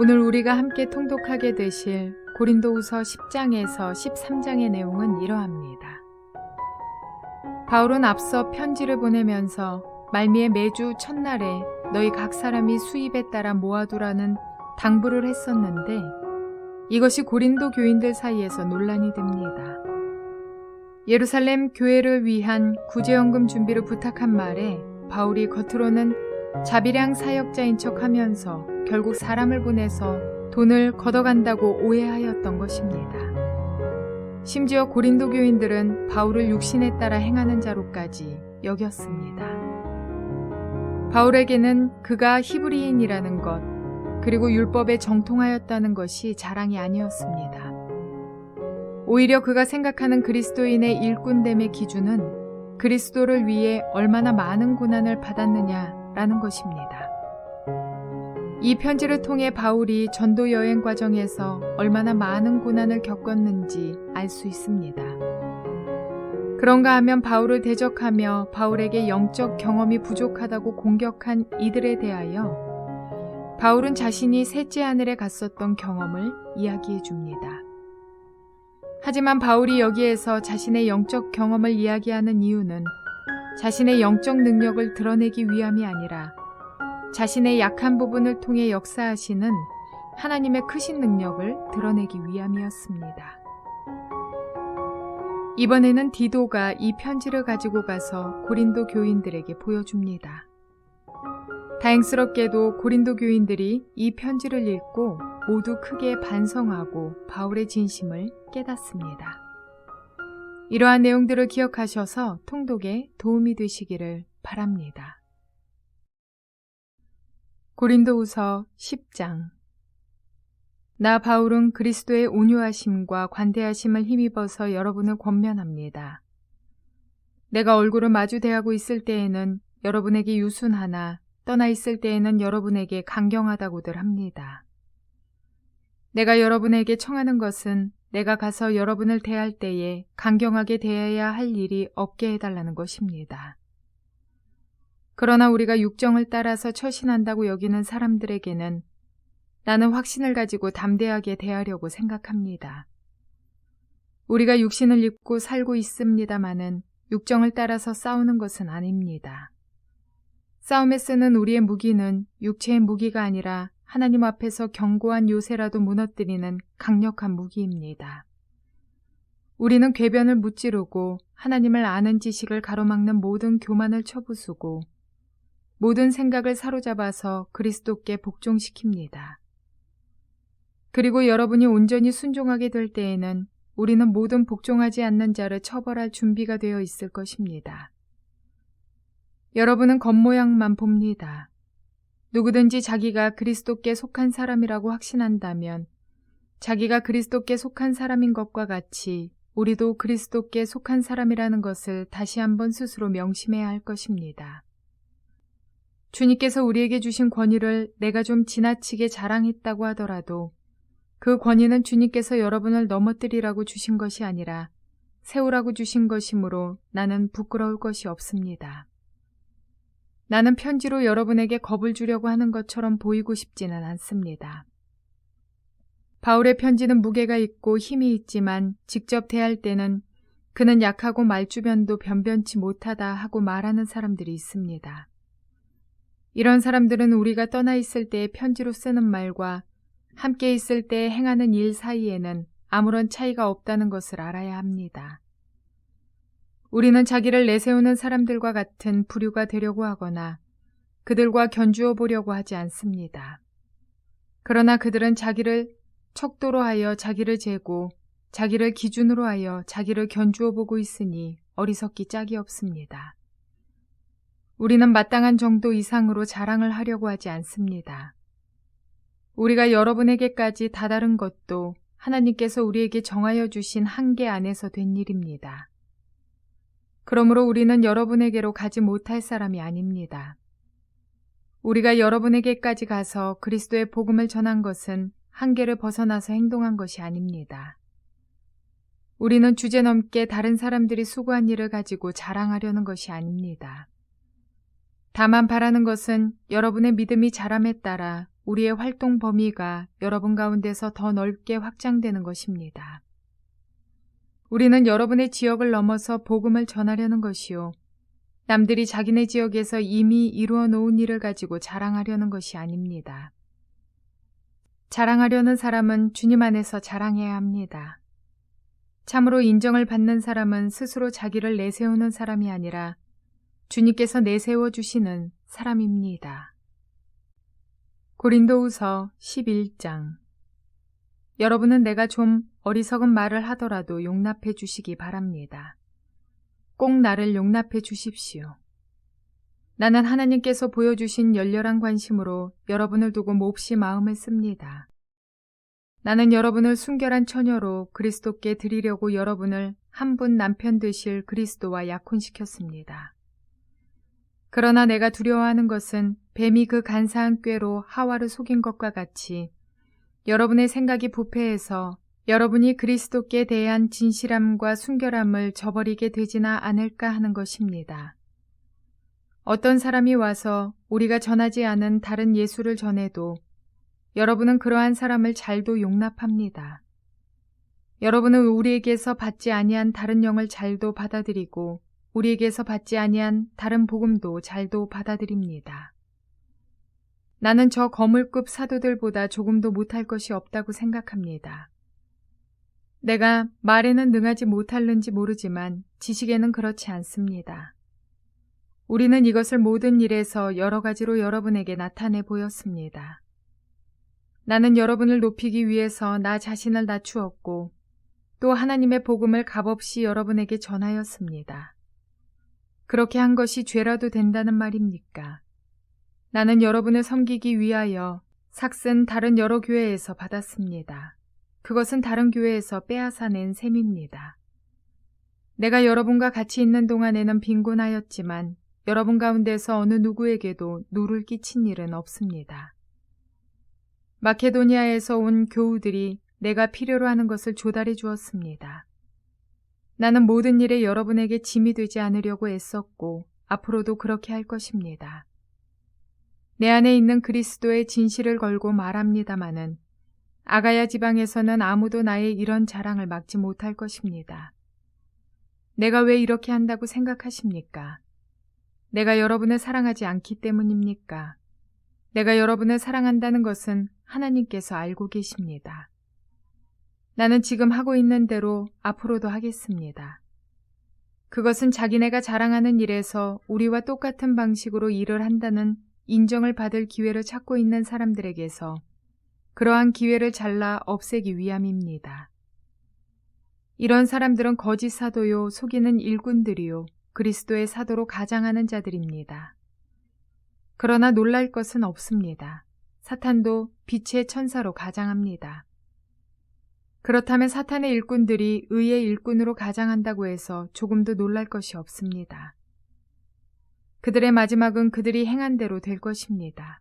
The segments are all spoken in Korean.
오늘 우리가 함께 통독하게 되실 고린도후서 10장에서 13장의 내용은 이러합니다. 바울은 앞서 편지를 보내면서 말미에 매주 첫날에 너희 각 사람이 수입에 따라 모아두라는 당부를 했었는데 이것이 고린도 교인들 사이에서 논란이 됩니다. 예루살렘 교회를 위한 구제연금 준비를 부탁한 말에 바울이 겉으로는 자비량 사역자인 척하면서 결국 사람을 보내서 돈을 걷어간다고 오해하였던 것입니다. 심지어 고린도 교인들은 바울을 육신에 따라 행하는 자로까지 여겼습니다. 바울에게는 그가 히브리인이라는 것, 그리고 율법에 정통하였다는 것이 자랑이 아니었습니다. 오히려 그가 생각하는 그리스도인의 일꾼됨의 기준은 그리스도를 위해 얼마나 많은 고난을 받았느냐라는 것입니다. 이 편지를 통해 바울이 전도 여행 과정에서 얼마나 많은 고난을 겪었는지 알 수 있습니다. 그런가 하면 바울을 대적하며 바울에게 영적 경험이 부족하다고 공격한 이들에 대하여 바울은 자신이 셋째 하늘에 갔었던 경험을 이야기해 줍니다. 하지만 바울이 여기에서 자신의 영적 경험을 이야기하는 이유는 자신의 영적 능력을 드러내기 위함이 아니라 자신의 약한 부분을 통해 역사하시는 하나님의 크신 능력을 드러내기 위함이었습니다. 이번에는 디도가 이 편지를 가지고 가서 고린도 교인들에게 보여줍니다. 다행스럽게도 고린도 교인들이 이 편지를 읽고 모두 크게 반성하고 바울의 진심을 깨닫습니다. 이러한 내용들을 기억하셔서 통독에 도움이 되시기를 바랍니다. 고린도후서 10장. 나 바울은 그리스도의 온유하심과 관대하심을 힘입어서 여러분을 권면합니다. 내가 얼굴을 마주 대하고 있을 때에는 여러분에게 유순하나 떠나 있을 때에는 여러분에게 강경하다고들 합니다. 내가 여러분에게 청하는 것은 내가 가서 여러분을 대할 때에 강경하게 대해야 할 일이 없게 해달라는 것입니다. 그러나 우리가 육정을 따라서 처신한다고 여기는 사람들에게는 나는 확신을 가지고 담대하게 대하려고 생각합니다. 우리가 육신을 입고 살고 있습니다마는 육정을 따라서 싸우는 것은 아닙니다. 싸움에 쓰는 우리의 무기는 육체의 무기가 아니라 하나님 앞에서 견고한 요새라도 무너뜨리는 강력한 무기입니다. 우리는 궤변을 무찌르고 하나님을 아는 지식을 가로막는 모든 교만을 쳐부수고 모든 생각을 사로잡아서 그리스도께 복종시킵니다. 그리고 여러분이 온전히 순종하게 될 때에는 우리는 모든 복종하지 않는 자를 처벌할 준비가 되어 있을 것입니다. 여러분은 겉모양만 봅니다. 누구든지 자기가 그리스도께 속한 사람이라고 확신한다면 자기가 그리스도께 속한 사람인 것과 같이 우리도 그리스도께 속한 사람이라는 것을 다시 한번 스스로 명심해야 할 것입니다. 주님께서 우리에게 주신 권위를 내가 좀 지나치게 자랑했다고 하더라도 그 권위는 주님께서 여러분을 넘어뜨리라고 주신 것이 아니라 세우라고 주신 것이므로 나는 부끄러울 것이 없습니다. 나는 편지로 여러분에게 겁을 주려고 하는 것처럼 보이고 싶지는 않습니다. 바울의 편지는 무게가 있고 힘이 있지만 직접 대할 때는 그는 약하고 말주변도 변변치 못하다 하고 말하는 사람들이 있습니다. 이런 사람들은 우리가 떠나 있을 때의 편지로 쓰는 말과 함께 있을 때 행하는 일 사이에는 아무런 차이가 없다는 것을 알아야 합니다. 우리는 자기를 내세우는 사람들과 같은 부류가 되려고 하거나 그들과 견주어 보려고 하지 않습니다. 그러나 그들은 자기를 척도로 하여 자기를 재고 자기를 기준으로 하여 자기를 견주어 보고 있으니 어리석기 짝이 없습니다. 우리는 마땅한 정도 이상으로 자랑을 하려고 하지 않습니다. 우리가 여러분에게까지 다다른 것도 하나님께서 우리에게 정하여 주신 한계 안에서 된 일입니다. 그러므로 우리는 여러분에게로 가지 못할 사람이 아닙니다. 우리가 여러분에게까지 가서 그리스도의 복음을 전한 것은 한계를 벗어나서 행동한 것이 아닙니다. 우리는 주제넘게 다른 사람들이 수고한 일을 가지고 자랑하려는 것이 아닙니다. 다만 바라는 것은 여러분의 믿음이 자람에 따라 우리의 활동 범위가 여러분 가운데서 더 넓게 확장되는 것입니다. 우리는 여러분의 지역을 넘어서 복음을 전하려는 것이요. 남들이 자기네 지역에서 이미 이루어 놓은 일을 가지고 자랑하려는 것이 아닙니다. 자랑하려는 사람은 주님 안에서 자랑해야 합니다. 참으로 인정을 받는 사람은 스스로 자기를 내세우는 사람이 아니라 주님께서 내세워 주시는 사람입니다. 고린도후서 11장. 여러분은 내가 좀 어리석은 말을 하더라도 용납해 주시기 바랍니다. 꼭 나를 용납해 주십시오. 나는 하나님께서 보여주신 열렬한 관심으로 여러분을 두고 몹시 마음을 씁니다. 나는 여러분을 순결한 처녀로 그리스도께 드리려고 여러분을 한 분 남편 되실 그리스도와 약혼시켰습니다. 그러나 내가 두려워하는 것은 뱀이 그 간사한 꾀로 하와를 속인 것과 같이 여러분의 생각이 부패해서 여러분이 그리스도께 대한 진실함과 순결함을 저버리게 되지나 않을까 하는 것입니다. 어떤 사람이 와서 우리가 전하지 않은 다른 예수를 전해도 여러분은 그러한 사람을 잘도 용납합니다. 여러분은 우리에게서 받지 아니한 다른 영을 잘도 받아들이고 우리에게서 받지 아니한 다른 복음도 잘도 받아들입니다. 나는 저 거물급 사도들보다 조금도 못할 것이 없다고 생각합니다. 내가 말에는 능하지 못할는지 모르지만 지식에는 그렇지 않습니다. 우리는 이것을 모든 일에서 여러 가지로 여러분에게 나타내 보였습니다. 나는 여러분을 높이기 위해서 나 자신을 낮추었고 또 하나님의 복음을 값없이 여러분에게 전하였습니다. 그렇게 한 것이 죄라도 된다는 말입니까? 나는 여러분을 섬기기 위하여 삭슨 다른 여러 교회에서 받았습니다. 그것은 다른 교회에서 빼앗아낸 셈입니다. 내가 여러분과 같이 있는 동안에는 빈곤하였지만 여러분 가운데서 어느 누구에게도 누를 끼친 일은 없습니다. 마케도니아에서 온 교우들이 내가 필요로 하는 것을 조달해 주었습니다. 나는 모든 일에 여러분에게 짐이 되지 않으려고 애썼고 앞으로도 그렇게 할 것입니다. 내 안에 있는 그리스도의 진실을 걸고 말합니다마는 아가야 지방에서는 아무도 나의 이런 자랑을 막지 못할 것입니다. 내가 왜 이렇게 한다고 생각하십니까? 내가 여러분을 사랑하지 않기 때문입니까? 내가 여러분을 사랑한다는 것은 하나님께서 알고 계십니다. 나는 지금 하고 있는 대로 앞으로도 하겠습니다. 그것은 자기네가 자랑하는 일에서 우리와 똑같은 방식으로 일을 한다는 인정을 받을 기회를 찾고 있는 사람들에게서 그러한 기회를 잘라 없애기 위함입니다. 이런 사람들은 거짓 사도요, 속이는 일꾼들이요, 그리스도의 사도로 가장하는 자들입니다. 그러나 놀랄 것은 없습니다. 사탄도 빛의 천사로 가장합니다. 그렇다면 사탄의 일꾼들이 의의 일꾼으로 가장한다고 해서 조금도 놀랄 것이 없습니다. 그들의 마지막은 그들이 행한 대로 될 것입니다.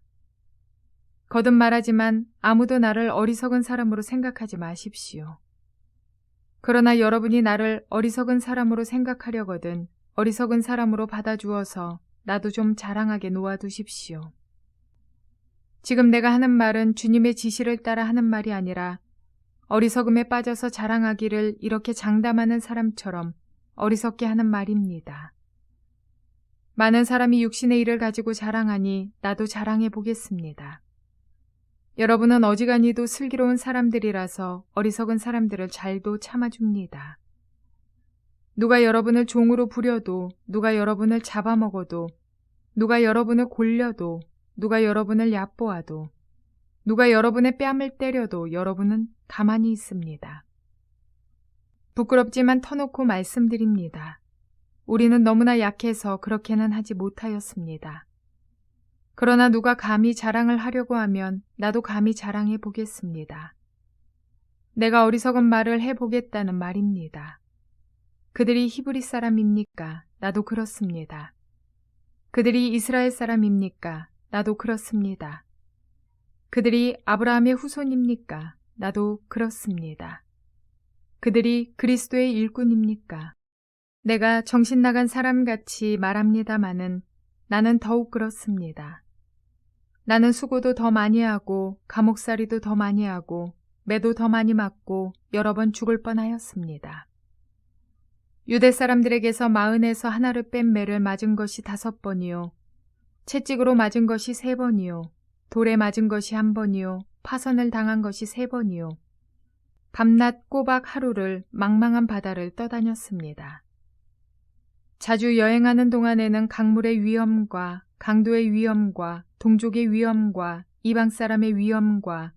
거듭 말하지만 아무도 나를 어리석은 사람으로 생각하지 마십시오. 그러나 여러분이 나를 어리석은 사람으로 생각하려거든 어리석은 사람으로 받아주어서 나도 좀 자랑하게 놓아두십시오. 지금 내가 하는 말은 주님의 지시를 따라 하는 말이 아니라 어리석음에 빠져서 자랑하기를 이렇게 장담하는 사람처럼 어리석게 하는 말입니다. 많은 사람이 육신의 일을 가지고 자랑하니 나도 자랑해 보겠습니다. 여러분은 어지간히도 슬기로운 사람들이라서 어리석은 사람들을 잘도 참아줍니다. 누가 여러분을 종으로 부려도, 누가 여러분을 잡아먹어도, 누가 여러분을 골려도, 누가 여러분을 얕보아도, 누가 여러분의 뺨을 때려도 여러분은 가만히 있습니다. 부끄럽지만 터놓고 말씀드립니다. 우리는 너무나 약해서 그렇게는 하지 못하였습니다. 그러나 누가 감히 자랑을 하려고 하면 나도 감히 자랑해 보겠습니다. 내가 어리석은 말을 해보겠다는 말입니다. 그들이 히브리 사람입니까? 나도 그렇습니다. 그들이 이스라엘 사람입니까? 나도 그렇습니다. 그들이 아브라함의 후손입니까? 나도 그렇습니다. 그들이 그리스도의 일꾼입니까? 내가 정신 나간 사람같이 말합니다마는 나는 더욱 그렇습니다. 나는 수고도 더 많이 하고 감옥살이도 더 많이 하고 매도 더 많이 맞고 여러 번 죽을 뻔하였습니다. 유대 사람들에게서 마흔에서 하나를 뺀 매를 맞은 것이 5번이요. 채찍으로 맞은 것이 3번이요. 돌에 맞은 것이 1번이요. 파선을 당한 것이 3번이요. 밤낮 꼬박 하루를 망망한 바다를 떠다녔습니다. 자주 여행하는 동안에는 강물의 위험과 강도의 위험과 동족의 위험과 이방 사람의 위험과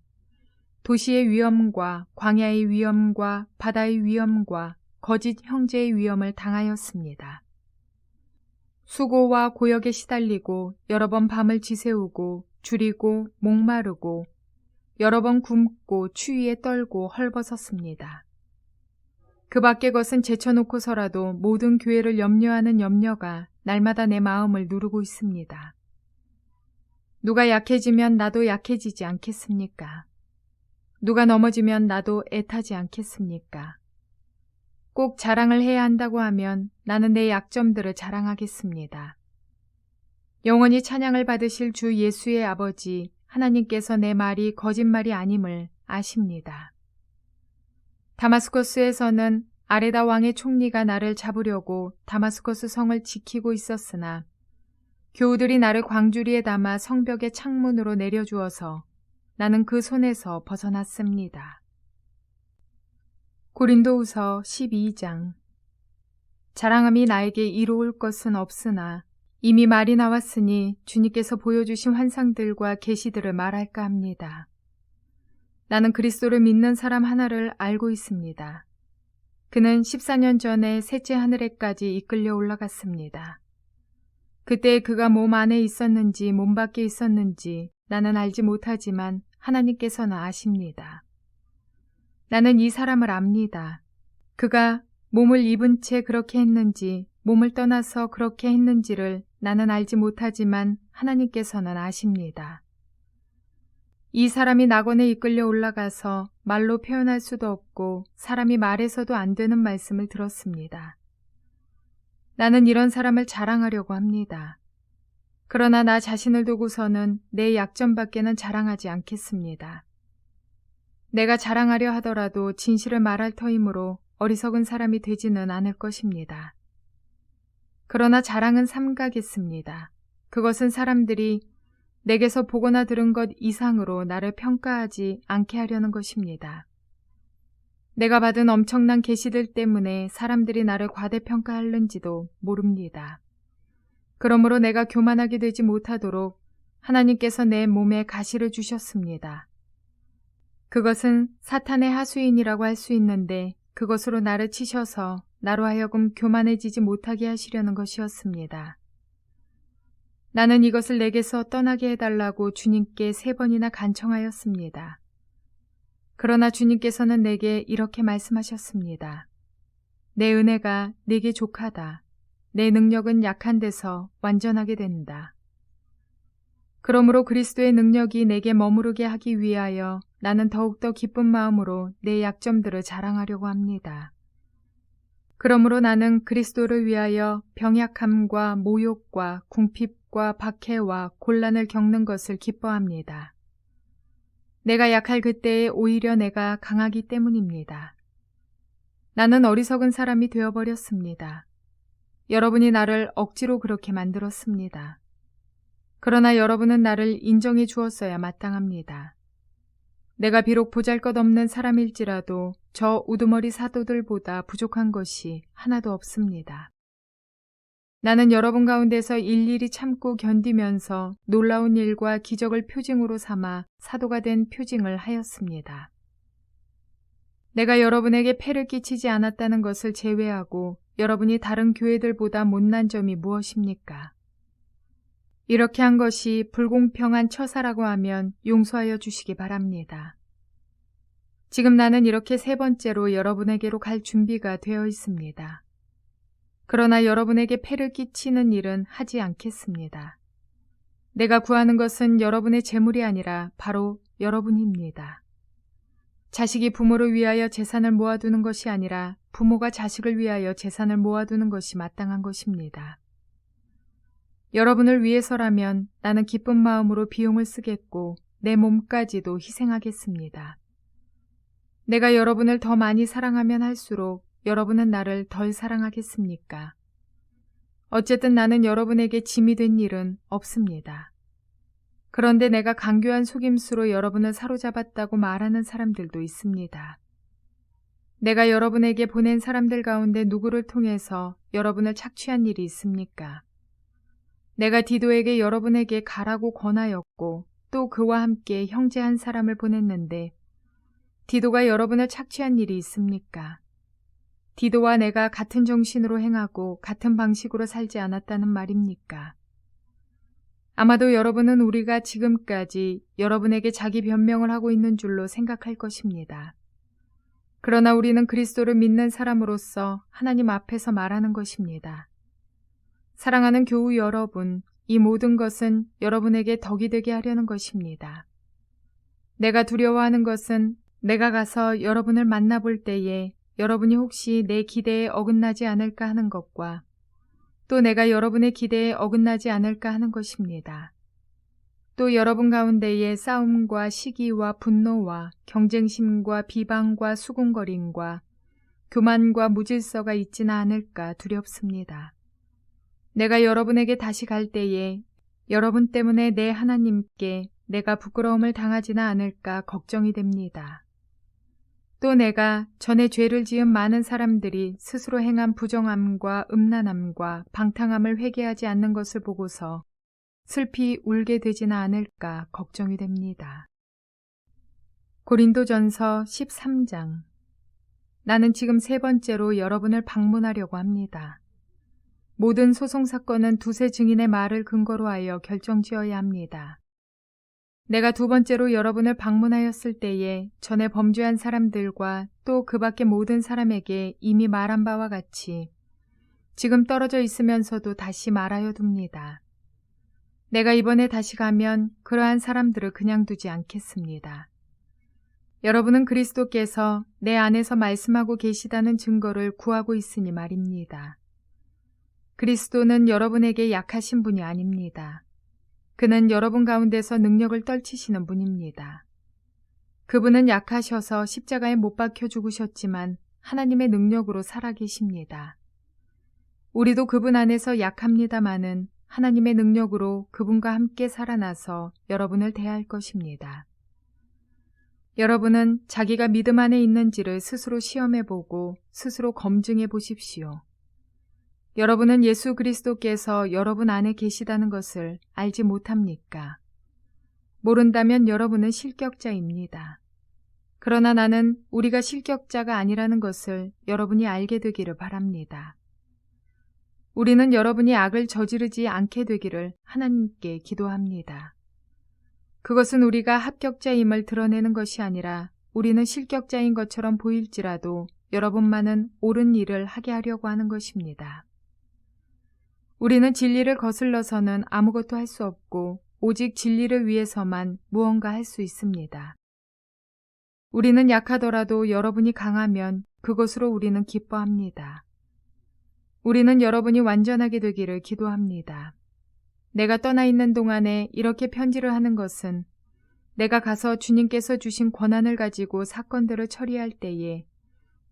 도시의 위험과 광야의 위험과 바다의 위험과 거짓 형제의 위험을 당하였습니다. 수고와 고역에 시달리고 여러 번 밤을 지새우고 줄이고 목마르고 여러 번 굶고 추위에 떨고 헐벗었습니다. 그 밖의 것은 제쳐놓고서라도 모든 교회를 염려하는 염려가 날마다 내 마음을 누르고 있습니다. 누가 약해지면 나도 약해지지 않겠습니까? 누가 넘어지면 나도 애타지 않겠습니까? 꼭 자랑을 해야 한다고 하면 나는 내 약점들을 자랑하겠습니다. 영원히 찬양을 받으실 주 예수의 아버지 하나님께서 내 말이 거짓말이 아님을 아십니다. 다마스커스에서는 아레다 왕의 총리가 나를 잡으려고 다마스커스 성을 지키고 있었으나 교우들이 나를 광주리에 담아 성벽의 창문으로 내려주어서 나는 그 손에서 벗어났습니다. 고린도후서 12장. 자랑함이 나에게 이로울 것은 없으나 이미 말이 나왔으니 주님께서 보여주신 환상들과 계시들을 말할까 합니다. 나는 그리스도를 믿는 사람 하나를 알고 있습니다. 그는 14년 전에 셋째 하늘에까지 이끌려 올라갔습니다. 그때 그가 몸 안에 있었는지 몸 밖에 있었는지 나는 알지 못하지만 하나님께서는 아십니다. 나는 이 사람을 압니다. 그가 몸을 입은 채 그렇게 했는지 몸을 떠나서 그렇게 했는지를 나는 알지 못하지만 하나님께서는 아십니다. 이 사람이 낙원에 이끌려 올라가서 말로 표현할 수도 없고 사람이 말해서도 안 되는 말씀을 들었습니다. 나는 이런 사람을 자랑하려고 합니다. 그러나 나 자신을 두고서는 내 약점밖에는 자랑하지 않겠습니다. 내가 자랑하려 하더라도 진실을 말할 터이므로 어리석은 사람이 되지는 않을 것입니다. 그러나 자랑은 삼가겠습니다. 그것은 사람들이 내게서 보거나 들은 것 이상으로 나를 평가하지 않게 하려는 것입니다. 내가 받은 엄청난 계시들 때문에 사람들이 나를 과대평가하는지도 모릅니다. 그러므로 내가 교만하게 되지 못하도록 하나님께서 내 몸에 가시를 주셨습니다. 그것은 사탄의 하수인이라고 할 수 있는데 그것으로 나를 치셔서 나로 하여금 교만해지지 못하게 하시려는 것이었습니다. 나는 이것을 내게서 떠나게 해달라고 주님께 3번이나 간청하였습니다. 그러나 주님께서는 내게 이렇게 말씀하셨습니다. 내 은혜가 내게 족하다. 내 능력은 약한 데서 완전하게 된다. 그러므로 그리스도의 능력이 내게 머무르게 하기 위하여 나는 더욱더 기쁜 마음으로 내 약점들을 자랑하려고 합니다. 그러므로 나는 그리스도를 위하여 병약함과 모욕과 궁핍과 박해와 곤란을 겪는 것을 기뻐합니다. 내가 약할 그때에 오히려 내가 강하기 때문입니다. 나는 어리석은 사람이 되어버렸습니다. 여러분이 나를 억지로 그렇게 만들었습니다. 그러나 여러분은 나를 인정해 주었어야 마땅합니다. 내가 비록 보잘것없는 사람일지라도 저 우두머리 사도들보다 부족한 것이 하나도 없습니다. 나는 여러분 가운데서 일일이 참고 견디면서 놀라운 일과 기적을 표징으로 삼아 사도가 된 표징을 하였습니다. 내가 여러분에게 폐를 끼치지 않았다는 것을 제외하고 여러분이 다른 교회들보다 못난 점이 무엇입니까? 이렇게 한 것이 불공평한 처사라고 하면 용서하여 주시기 바랍니다. 지금 나는 이렇게 3번째로 여러분에게로 갈 준비가 되어 있습니다. 그러나 여러분에게 폐를 끼치는 일은 하지 않겠습니다. 내가 구하는 것은 여러분의 재물이 아니라 바로 여러분입니다. 자식이 부모를 위하여 재산을 모아두는 것이 아니라 부모가 자식을 위하여 재산을 모아두는 것이 마땅한 것입니다. 여러분을 위해서라면 나는 기쁜 마음으로 비용을 쓰겠고 내 몸까지도 희생하겠습니다. 내가 여러분을 더 많이 사랑하면 할수록 여러분은 나를 덜 사랑하겠습니까? 어쨌든 나는 여러분에게 짐이 된 일은 없습니다. 그런데 내가 간교한 속임수로 여러분을 사로잡았다고 말하는 사람들도 있습니다. 내가 여러분에게 보낸 사람들 가운데 누구를 통해서 여러분을 착취한 일이 있습니까? 내가 디도에게 여러분에게 가라고 권하였고 또 그와 함께 형제 한 사람을 보냈는데 디도가 여러분을 착취한 일이 있습니까? 디도와 내가 같은 정신으로 행하고 같은 방식으로 살지 않았다는 말입니까? 아마도 여러분은 우리가 지금까지 여러분에게 자기 변명을 하고 있는 줄로 생각할 것입니다. 그러나 우리는 그리스도를 믿는 사람으로서 하나님 앞에서 말하는 것입니다. 사랑하는 교우 여러분, 이 모든 것은 여러분에게 덕이 되게 하려는 것입니다. 내가 두려워하는 것은 내가 가서 여러분을 만나볼 때에 여러분이 혹시 내 기대에 어긋나지 않을까 하는 것과 또 내가 여러분의 기대에 어긋나지 않을까 하는 것입니다. 또 여러분 가운데에 싸움과 시기와 분노와 경쟁심과 비방과 수군거림과 교만과 무질서가 있지는 않을까 두렵습니다. 내가 여러분에게 다시 갈 때에 여러분 때문에 내 하나님께 내가 부끄러움을 당하지는 않을까 걱정이 됩니다. 또 내가 전에 죄를 지은 많은 사람들이 스스로 행한 부정함과 음란함과 방탕함을 회개하지 않는 것을 보고서 슬피 울게 되지는 않을까 걱정이 됩니다. 고린도전서 13장. 나는 지금 세 번째로 여러분을 방문하려고 합니다. 모든 소송사건은 두세 증인의 말을 근거로 하여 결정지어야 합니다. 내가 두 번째로 여러분을 방문하였을 때에 전에 범죄한 사람들과 또 그 밖의 모든 사람에게 이미 말한 바와 같이 지금 떨어져 있으면서도 다시 말하여 둡니다. 내가 이번에 다시 가면 그러한 사람들을 그냥 두지 않겠습니다. 여러분은 그리스도께서 내 안에서 말씀하고 계시다는 증거를 구하고 있으니 말입니다. 그리스도는 여러분에게 약하신 분이 아닙니다. 그는 여러분 가운데서 능력을 떨치시는 분입니다. 그분은 약하셔서 십자가에 못 박혀 죽으셨지만 하나님의 능력으로 살아계십니다. 우리도 그분 안에서 약합니다마는 하나님의 능력으로 그분과 함께 살아나서 여러분을 대할 것입니다. 여러분은 자기가 믿음 안에 있는지를 스스로 시험해보고 스스로 검증해 보십시오. 여러분은 예수 그리스도께서 여러분 안에 계시다는 것을 알지 못합니까? 모른다면 여러분은 실격자입니다. 그러나 나는 우리가 실격자가 아니라는 것을 여러분이 알게 되기를 바랍니다. 우리는 여러분이 악을 저지르지 않게 되기를 하나님께 기도합니다. 그것은 우리가 합격자임을 드러내는 것이 아니라 우리는 실격자인 것처럼 보일지라도 여러분만은 옳은 일을 하게 하려고 하는 것입니다. 우리는 진리를 거슬러서는 아무것도 할 수 없고 오직 진리를 위해서만 무언가 할 수 있습니다. 우리는 약하더라도 여러분이 강하면 그것으로 우리는 기뻐합니다. 우리는 여러분이 완전하게 되기를 기도합니다. 내가 떠나 있는 동안에 이렇게 편지를 하는 것은 내가 가서 주님께서 주신 권한을 가지고 사건들을 처리할 때에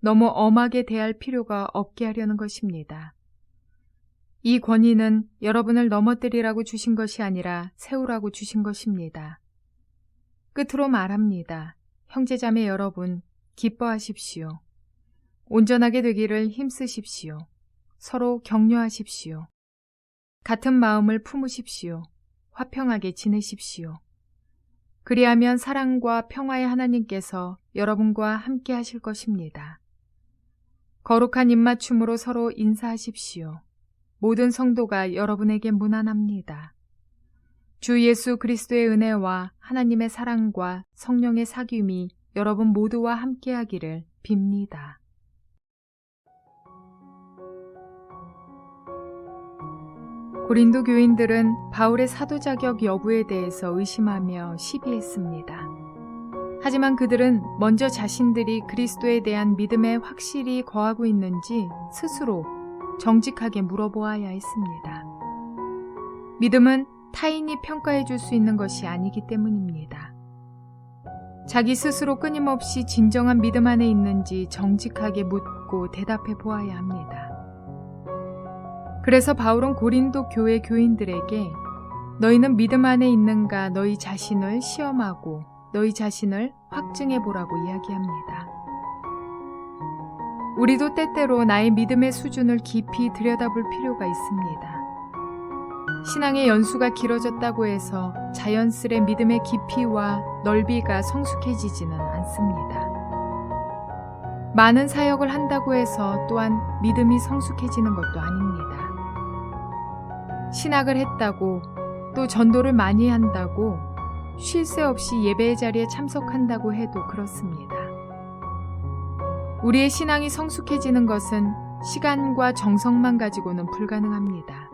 너무 엄하게 대할 필요가 없게 하려는 것입니다. 이 권위는 여러분을 넘어뜨리라고 주신 것이 아니라 세우라고 주신 것입니다. 끝으로 말합니다. 형제자매 여러분, 기뻐하십시오. 온전하게 되기를 힘쓰십시오. 서로 격려하십시오. 같은 마음을 품으십시오. 화평하게 지내십시오. 그리하면 사랑과 평화의 하나님께서 여러분과 함께 하실 것입니다. 거룩한 입맞춤으로 서로 인사하십시오. 모든 성도가 여러분에게 문안합니다. 주 예수 그리스도의 은혜와 하나님의 사랑과 성령의 사귐이 여러분 모두와 함께하기를 빕니다. 고린도 교인들은 바울의 사도 자격 여부에 대해서 의심하며 시비했습니다. 하지만 그들은 먼저 자신들이 그리스도에 대한 믿음에 확실히 거하고 있는지 스스로 정직하게 물어보아야 했습니다. 믿음은 타인이 평가해 줄 수 있는 것이 아니기 때문입니다. 자기 스스로 끊임없이 진정한 믿음 안에 있는지 정직하게 묻고 대답해 보아야 합니다. 그래서 바울은 고린도 교회 교인들에게 너희는 믿음 안에 있는가 너희 자신을 시험하고 너희 자신을 확증해 보라고 이야기합니다. 우리도 때때로 나의 믿음의 수준을 깊이 들여다볼 필요가 있습니다. 신앙의 연수가 길어졌다고 해서 자연스레 믿음의 깊이와 넓이가 성숙해지지는 않습니다. 많은 사역을 한다고 해서 또한 믿음이 성숙해지는 것도 아닙니다. 신학을 했다고 또 전도를 많이 한다고 쉴 새 없이 예배의 자리에 참석한다고 해도 그렇습니다. 우리의 신앙이 성숙해지는 것은 시간과 정성만 가지고는 불가능합니다.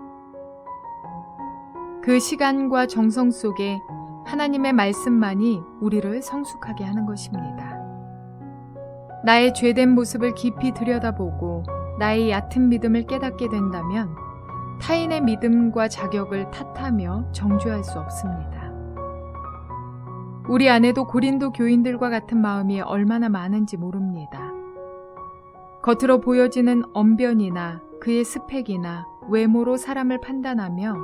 그 시간과 정성 속에 하나님의 말씀만이 우리를 성숙하게 하는 것입니다. 나의 죄된 모습을 깊이 들여다보고 나의 얕은 믿음을 깨닫게 된다면 타인의 믿음과 자격을 탓하며 정죄할 수 없습니다. 우리 안에도 고린도 교인들과 같은 마음이 얼마나 많은지 모릅니다. 겉으로 보여지는 언변이나 그의 스펙이나 외모로 사람을 판단하며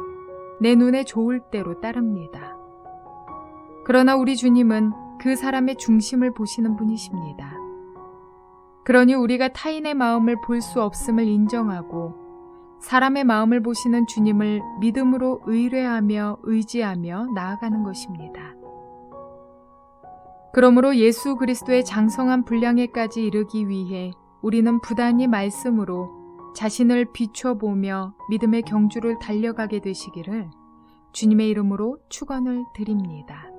내 눈에 좋을 대로 따릅니다. 그러나 우리 주님은 그 사람의 중심을 보시는 분이십니다. 그러니 우리가 타인의 마음을 볼 수 없음을 인정하고 사람의 마음을 보시는 주님을 믿음으로 의뢰하며 의지하며 나아가는 것입니다. 그러므로 예수 그리스도의 장성한 분량에까지 이르기 위해 우리는 부단히 말씀으로 자신을 비춰보며 믿음의 경주를 달려가게 되시기를 주님의 이름으로 축원을 드립니다.